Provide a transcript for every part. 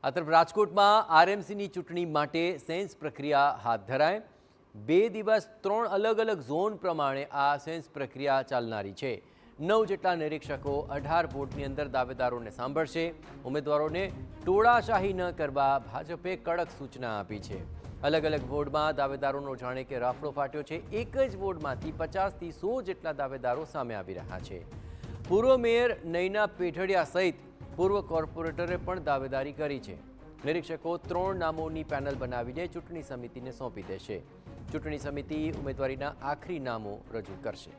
આ તરફ રાજકોટમાં આરએમસીની ચૂંટણી માટે સેન્સ પ્રક્રિયા હાથ ધરાય। 2 દિવસ 3 અલગ અલગ ઝોન પ્રમાણે આ સેન્સ પ્રક્રિયા ચાલનારી છે। 9 જેટલા નિરીક્ષકો 18 વોર્ડની અંદર દાવેદારોને સાંભળશે। ઉમેદવારોને ટોળાશાહી ન કરવા ભાજપે કડક સૂચના આપી છે। અલગ અલગ વોર્ડમાં દાવેદારોનો જાણે કે રાફડો ફાટ્યો છે। એક જ વોર્ડમાંથી 50 થી 100 જેટલા દાવેદારો સામે આવી રહ્યા છે। પૂર્વ મેયર નૈના પેઢડિયા સહિત પૂર્વ કોર્પોરેટરે પણ દાવેદારી કરી છે। નિરીક્ષકો 3 નામોની પેનલ બનાવીને ચૂંટણી સમિતિને સોંપી દેશે। ચૂંટણી સમિતિ ઉમેદવારીના આખરી નામો રજૂ કરશે।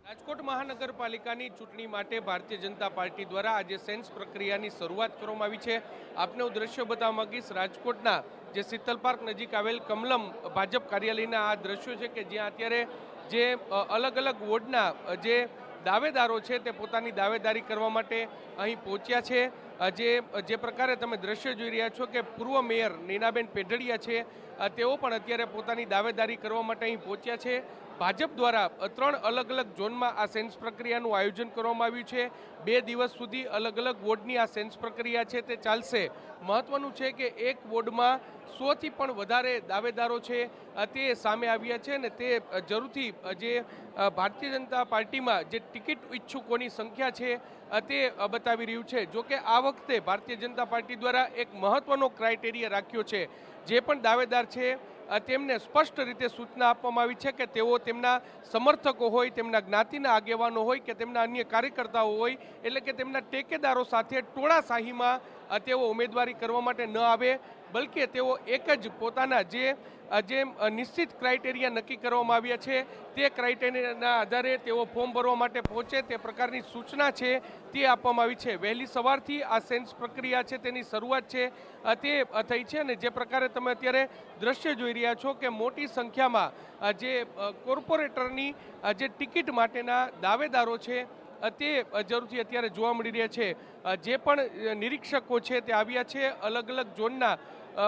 રાજકોટ મહાનગરપાલિકાની ચૂંટણી માટે ભારતીય જનતા પાર્ટી દ્વારા આજે સેન્સ પ્રક્રિયાની શરૂઆત કરવામાં આવી છે। આપને હું દ્રશ્યો બતાવવા માંગીશ। રાજકોટના જે શીતલ પાર્ક નજીક આવેલ કમલમ ભાજપ કાર્યાલયના આ દ્રશ્યો છે કે જ્યાં અત્યારે જે અલગ અલગ વોર્ડના જે દાવેદારો છે તે પોતાની દાવેદારી કરવા માટે અહીં પહોંચ્યા છે। જે પ્રકારે તમે દ્રશ્ય જોઈ રહ્યા છો કે પૂર્વ મેયર નૈનાબેન પેઢડિયા છે તેઓ પણ અત્યારે પોતાની દાવેદારી કરવા માટે અહીં પહોંચ્યા છે। ભાજપ દ્વારા 3 અલગ અલગ ઝોનમાં આ સેન્સ પ્રક્રિયાનું આયોજન કરવામાં આવ્યું છે। 2 દિવસ સુધી અલગ અલગ વોર્ડની આ સેન્સ પ્રક્રિયા છે તે ચાલશે। મહત્વનું છે કે એક વોર્ડમાં 100 થી પણ વધારે દાવેદારો છે તે સામે આવ્યા છે અને તે જરૂરથી જે ભારતીય જનતા પાર્ટીમાં જે ટિકિટ ઈચ્છુકોની સંખ્યા છે તે બતાવી રહ્યું છે। જો કે આ વખતે ભારતીય જનતા પાર્ટી દ્વારા એક મહત્વનો ક્રાઇટેરિયા રાખ્યો છે। જે પણ દાવેદાર છે તેમને સ્પષ્ટ રીતે સૂચના આપવામાં આવી છે કે તેઓ તેમના સમર્થકો હોય, તેમના જ્ઞાતિના આગેવાનો હોય કે તેમના અન્ય કાર્યકર્તાઓ હોય, એટલે કે તેમના ટેકેદારો સાથે ટોળાશાહીમાં તેઓ ઉમેદવારી કરવા માટે ન આવે, બલકે તેઓ એક જ પોતાના જે નિશ્ચિત ક્રાઇટેરિયા નક્કી કરવામાં આવ્યા છે તે ક્રાઇટેરિયાના આધારે તેઓ ફોર્મ ભરવા માટે પહોંચે તે પ્રકારની સૂચના છે તે આપવામાં આવી છે। વહેલી સવારથી આ સેન્સ પ્રક્રિયા છે તેની શરૂઆત છે તે થઈ છે અને જે પ્રકારે તમે અત્યારે દ્રશ્ય જોઈ રહ્યા છો કે મોટી સંખ્યામાં જે કોર્પોરેટરની જે ટિકિટ માટેના દાવેદારો છે તે જરૂરથી અત્યારે જોવા મળી રહ્યા છે। જે પણ નિરીક્ષકો છે તે આવ્યા છે અલગ અલગ ઝોનના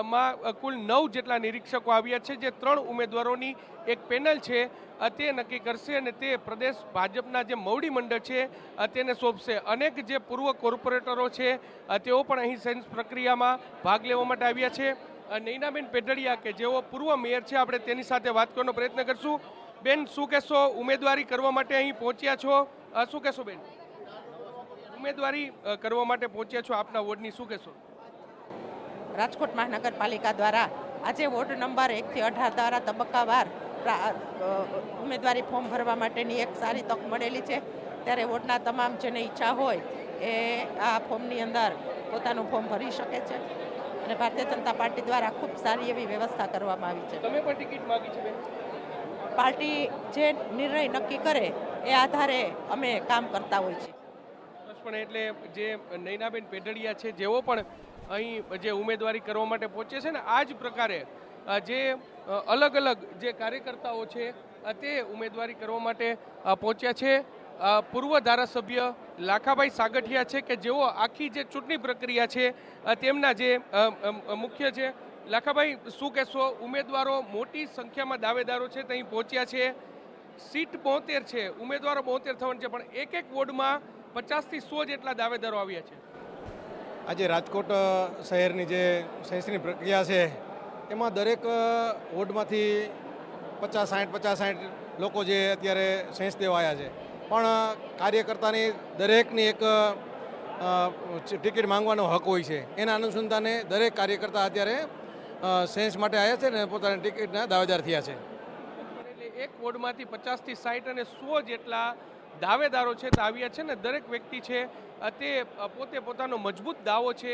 માં કુલ 9 જેટલા નિરીક્ષકો આવ્યા છે। જે 3 ઉમેદવારોની એક પેનલ છે તે નક્કી કરશે અને તે પ્રદેશ ભાજપના જે મોવડી મંડળ છે તેને સોંપશે। અનેક જે પૂર્વ કોર્પોરેટરો છે તેઓ પણ અહીં સેન્સ પ્રક્રિયામાં ભાગ લેવા માટે આવ્યા છે। નૈનાબેન પેઢડિયા કે જેઓ પૂર્વ મેયર છે, આપણે તેની સાથે વાત કરવાનો પ્રયત્ન કરશું। બેન, શું કહેશો? ઉમેદવારી કરવા માટે અહીં પહોંચ્યા છો, શું કહેશો બેન? ઉમેદવારી કરવા માટે પહોંચ્યા છો આપના વોર્ડની, શું કહેશો? રાજકોટ મહાનગરપાલિકા દ્વારા આજે વોર્ડ નંબર 1 થી 18 દ્વારા તબક્કાવાર ઉમેદવારી ફોર્મ ભરવા માટેની એક સારી તક મળેલી છે। ત્યારે વોર્ડના તમામ જેને ઈચ્છા હોય એ આ ફોર્મની અંદર પોતાનું ફોર્મ ભરી શકે છે અને ભારતીય જનતા પાર્ટી દ્વારા ખૂબ સારી એવી વ્યવસ્થા કરવામાં આવી છે। તમે પણ ટિકિટ માંગી છે બેન? પાર્ટી જે નિર્ણય નક્કી કરે એ આધારે અમે કામ કરતા હોય છે। પણ એટલે જે નૈનાબેન પેઢડિયા છે જેઓ પણ અહીં જે ઉમેદવારી કરવા માટે પહોંચે છે ને, આ જ પ્રકારે જે અલગ અલગ જે કાર્યકર્તાઓ છે તે ઉમેદવારી કરવા માટે પહોંચ્યા છે। પૂર્વ ધારાસભ્ય લાખાભાઈ સાગઠિયા છે કે જેઓ આખી જે ચૂંટણી પ્રક્રિયા છે તેમના જે મુખ્ય છે। લાખાભાઈ, શું કહેશો? ઉમેદવારો મોટી સંખ્યામાં દાવેદારો છે ત્યાં પહોંચ્યા છે। સીટ 72 છે, ઉમેદવારો 72 થવાનું છે, પણ એક એક વોર્ડમાં 50 થી 100 જેટલા દાવેદારો આવ્યા છે। આજે રાજકોટ શહેરની જે સેન્સની પ્રક્રિયા છે એમાં દરેક વોર્ડમાંથી 50-60 લોકો જે અત્યારે સેન્સ દેવા આવ્યા છે, પણ કાર્યકર્તાની દરેકની એક ટિકિટ માંગવાનો હક હોય છે। એના અનુસંધાને દરેક કાર્યકર્તા અત્યારે સેન્સ માટે આવ્યા છે ને પોતાની ટિકિટના દાવેદાર થયા છે। એટલે એક વોર્ડમાંથી 50 થી 60 અને 100 જેટલા દાવેદારો છે તે આવ્યા છે ને દરેક વ્યક્તિ છે તે પોતે પોતાનો મજબૂત દાવો છે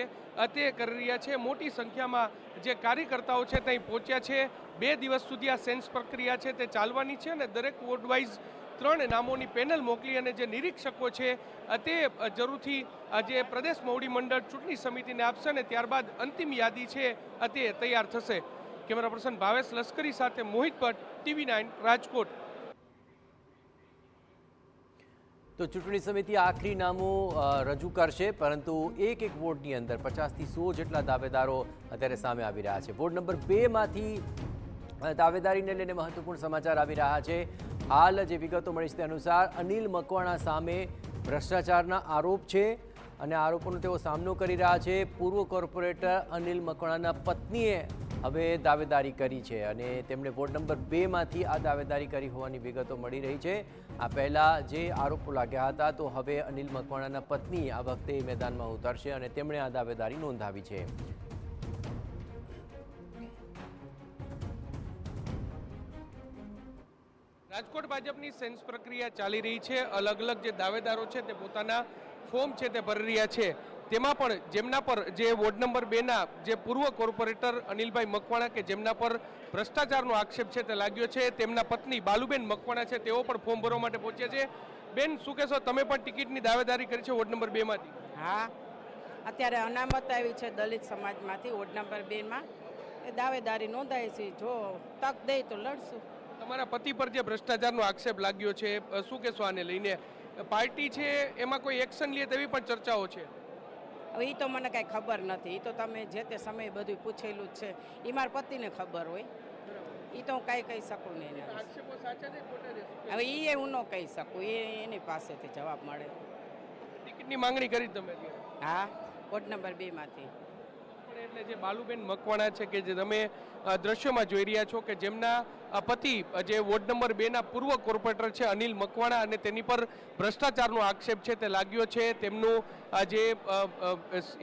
તે કરી રહ્યા છે। મોટી સંખ્યામાં જે કાર્યકર્તાઓ છે ત્યાં પહોંચ્યા છે। 2 દિવસ સુધી આ સેન્સ પ્રક્રિયા છે તે ચાલવાની છે અને દરેક વોર્ડ વાઇઝ 3 નામોની પેનલ મોકલી અને જે નિરીક્ષકો છે તે જરૂરથી જે પ્રદેશ મોવડી મંડળ ચૂંટણી સમિતિને આપશે અને ત્યારબાદ અંતિમ યાદી છે તે તૈયાર થશે। કેમેરા પર્સન ભાવેશ લશ્કરી સાથે મોહિત ભટ્ટ, TV9 રાજકોટ। તો ચૂંટણી સમિતિ આખરી નામો રજૂ કરશે, પરંતુ એક વોર્ડની અંદર 50 થી 100 જેટલા દાવેદારો અત્યારે સામે આવી રહ્યા છે। વોર્ડ નંબર 2 માંથી દાવેદારીને લઈને મહત્વપૂર્ણ સમાચાર આવી રહ્યા છે। હાલ જે વિગતો મળી છે તે અનુસાર અનિલ મકવાણા સામે ભ્રષ્ટાચારના આરોપ છે। અને આરોપોનો તેઓ સામનો કરી રહ્યા છે. પૂર્વ કોર્પોરેટર અનિલ મકવાણાના પત્નીએ હવે દાવેદારી કરી છે અને તેમણે વોર્ડ નંબર 2માંથી આ દાવેદારી કરી હોવાની વિગતો મળી રહી છે. આ પહેલાં જે આરોપો લાગ્યા હતા તો હવે અનિલ મકવાણાના પત્ની આ વખતે મેદાનમાં ઉતરશે અને તેમણે આ દાવેદારી નોંધાવી છે. રાજકોટ ભાજપની સેન્સ પ્રક્રિયા ચાલી રહી છે. અલગ અલગ જે દાવેદારો છે તે પોતાના ફોર્મ છે તે ભરી રહ્યા છે. તેમાં પણ જેમના પર જે વોર્ડ નંબર 2ના જે પૂર્વ કોર્પોરેટર અનિલભાઈ મકવાણા કે જેમના પર ભ્રષ્ટાચારનો આક્ષેપ છે તે લાગ્યો છે, તેમના પત્ની બાલુબેન મકવાણા છે, તેઓ પણ ફોર્મ ભરવા માટે પહોંચ્યા છે. બેન, શું કહેશો, તમે પણ ટિકિટની દાવેદારી કરી છે વોર્ડ નંબર 2માંથી? હા, અત્યારે અનામત આવી છે દલિત સમાજમાંથી વોર્ડ નંબર 2માં. એ દાવેદારી નોંધાઈ છે. જો તક દે તો લડશું. તમારા પતિ પર જે ભ્રષ્ટાચારનો આક્ષેપ લાગ્યો છે, શું કહેશો આને લઈને? પાર્ટી છે એમાં કોઈ એક્શન લે તેવી પણ ચર્ચાઓ છે. હવે એ તો મને કાંઈ ખબર નથી. એ તો તમે જે તે સમયે બધું પૂછેલું જ છે. એ મારા પતિને ખબર હોય. એ તો હું કાંઈ કહી શકું નહીં એને. આક્ષેપો સાચા છે ખોટા છે? હવે એ હું ન કહી શકું. એની પાસેથી જવાબ મળે. ટિકિટની માંગણી કરી તમે? હા, વોર્ડ નંબર 2માંથી. એટલે જે બાલુબેન મકવાણા છે કે જે તમે દ્રશ્યોમાં જોઈ રહ્યા છો કે જેમના પતિ જે વોર્ડ નંબર 2ના પૂર્વ કોર્પોરેટર છે અનિલ મકવાણા અને તેની પર ભ્રષ્ટાચારનો આક્ષેપ છે તે લાગ્યો છે. તેમનું જે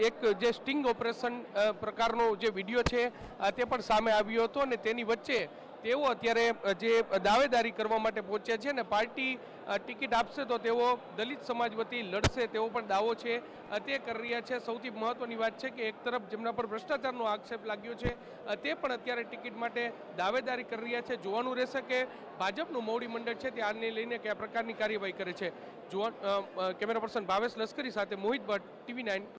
એક જે સ્ટિંગ ઓપરેશન પ્રકારનો જે વિડીયો છે તે પણ સામે આવ્યો હતો અને તેની વચ્ચે તેઓ અત્યારે જે દાવેદારી કરવા માટે પહોંચ્યા છે ને પાર્ટી ટિકિટ આપશે તો તેઓ દલિત સમાજ વતી લડશે તેવો પણ દાવો છે તે કરી રહ્યા છે. સૌથી મહત્વની વાત છે કે એક તરફ જેમના પર ભ્રષ્ટાચારનો આક્ષેપ લાગ્યો છે તે પણ અત્યારે ટિકિટ માટે દાવેદારી કરી રહ્યા છે. જોવાનું રહેશે કે ભાજપનું મોવડી મંડળ છે તે આને લઈને કયા પ્રકારની કાર્યવાહી કરે છે. કેમેરા પર્સન ભાવેશ લશ્કરી સાથે મોહિત ભટ્ટ, TV9.